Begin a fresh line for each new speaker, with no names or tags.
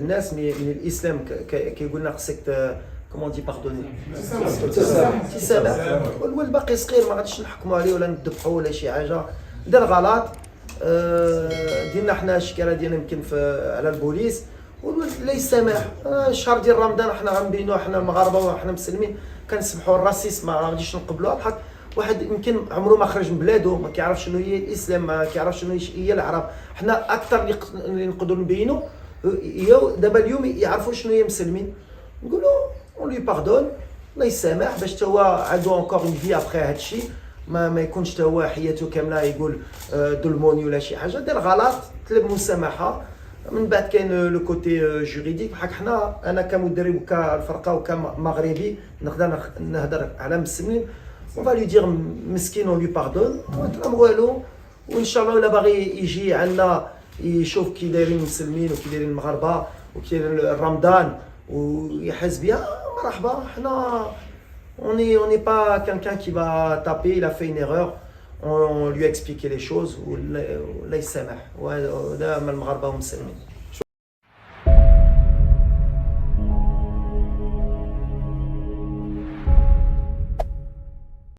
الناس من الاسلام كيقول لنا خصك كومون دي باردوني تسامح، والباقي صغير ما غاديش نحكموا عليه ولا نذبحوا ولا شي حاجه، دار غلط ديالنا حنا الشكاله ديالنا يمكن على البوليس ولا يسامح. الشهر ديال رمضان حنا غنبينوا حنا المغاربه وحنا مسلمين كنسمحوا الراسيس ما غاديش نقبلوها، بحال واحد يمكن عمره ما خرج من بلادو ما كيعرف شنو هي الاسلام، ما كيعرف شنو هي العرب. حنا اكثر اللي نقدروا نبينوا هي دابا اليوم يعرفوا شنو هي مسلمين، نقولوا اون لي باردون الله يسامح باش حتى هو عنده انكور اون في ابخي هادشي، ما يكونش حتى هو حياته كامله يقول ظلموني ولا شي حاجه، دار غلط طلب مسامحه. من بعد كاين لو كوتي جوريديك بحال حنا انا كمدرب وكالفرقه وكمغربي نقدر نهضر على مسلمين on va lui dire مسكين on lui pardonne ونترمغوا له، وان شاء الله الا باغي يجي عندنا يشوف كي دايرين المسلمين وكي دايرين المغاربه وكي داير رمضان ويحس بها مرحبا. حنا on n'est pas quelqu'un qui va taper, il a fait une erreur, on lui a expliqué les choses ولا يسامح، وهذا من المغاربه والمسلمين.